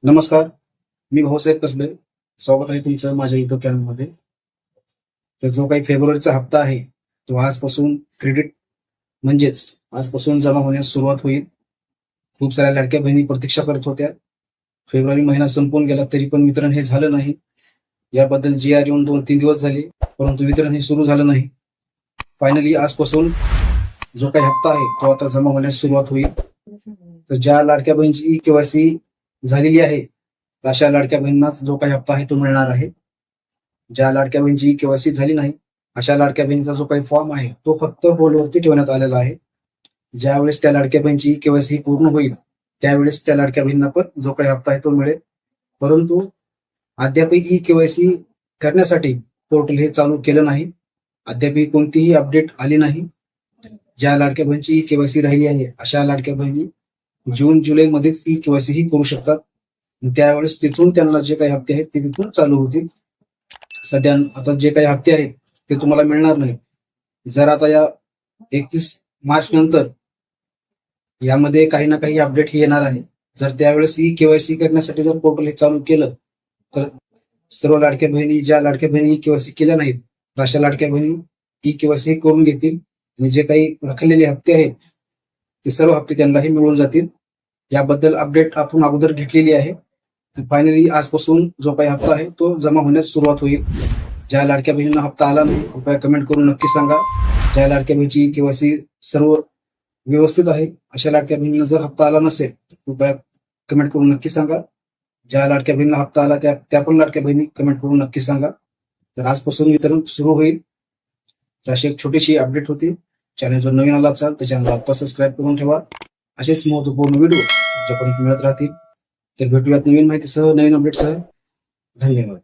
नमस्कार. मी भाऊसाहेब कसबे. स्वागत आहे तुमचं माझ्या युट्यूब चॅनलमध्ये. तर जो काही फेब्रुवारीचा हप्ता आहे तो आजपासून क्रेडिट म्हणजेच आजपासून जमा होण्यास सुरुवात होईल. खूप साऱ्या लाडक्या बहिणी प्रतीक्षा करत होत्या. फेब्रुवारी महिना संपून गेला तरी पण वितरण हे झालं नाही. याबद्दल GR येऊन 2-3 दिवस झाले, परंतु वितरण हे सुरू झालं नाही. फायनली आजपासून जो काही हप्ता आहे तो आता जमा होण्यास सुरुवात होईल. तर ज्या लाडक्या बहिणीची KYC झालेली आहे अशा लाडक्या बहिणींनाच जो काही हप्ता आहे तो मिळणार आहे. ज्या लाडक्या बहिणीची KYC झाली नाही अशा लाडक्या बहिणीचा जो काही फॉर्म आहे तो फक्त होल्डवरती ठेवण्यात आलेला आहे. ज्यावेळेस त्या लाडक्या बहिणीची KYC पूर्ण होईल त्यावेळेस त्या लाडक्या बहिणींना पण जो काही हप्ता आहे तो मिळेल. परंतु अद्यापही KYC करण्यासाठी पोर्टल हे चालू केलं नाही. अद्यापही कोणतीही अपडेट आली नाही. ज्या लाडक्या बहिणीची KYC राहिली आहे अशा लाडक्या बहिणी जून-जुलै मध्येच KYC ही करू शकतात. त्यावेळेस तिथून त्यांना जे काही हप्ते आहेत ते तिथून चालू होतील. सध्या आता जे काही हप्ते आहेत ते तुम्हाला मिळणार नाही. जर आता या 31 मार्च नंतर यामध्ये काही ना काही अपडेट ही येणार आहे. जर त्यावेळेस KYC करण्यासाठी जर पोर्टल हे चालू केलं तर सर्व लाडक्या बहिणी ज्या लाडक्या बहिणी KYC केल्या नाहीत अशा लाडक्या बहिणी KYC करून घेतील आणि जे काही रखडलेले हप्ते आहेत ते सर्व हप्ते त्यांनाही मिळून जातील. याबद्दल अपडेट आपण अगोदर घेतलेली आहे. फायनली आजपासून जो काही हप्ता आहे तो जमा होण्यास सुरुवात होईल. ज्या लाडक्या बहिणींना हप्ता आला नाही कृपया कमेंट करून नक्की सांगा. ज्या लाडक्या बहिणीची KYC सर्व व्यवस्थित आहे अशा लाडक्या बहिणींना जर हप्ता आला नसेल तर कृपया कमेंट करून नक्की सांगा. ज्या लाडक्या बहिणींना हप्ता आला त्या पण लाडक्या बहिणी कमेंट करून नक्की सांगा. तर आजपासून वितरण सुरू होईल. तर अशी एक छोटीशी अपडेट होती. चॅनल जर नवीन आला असाल तर चॅनल आता सबस्क्राईब करून ठेवा. असेच महत्वपूर्ण व्हिडिओ ज्यापर्यंत मिळत राहतील. तर भेटूयात नवीन माहितीसह नवीन अपडेटसह. धन्यवाद.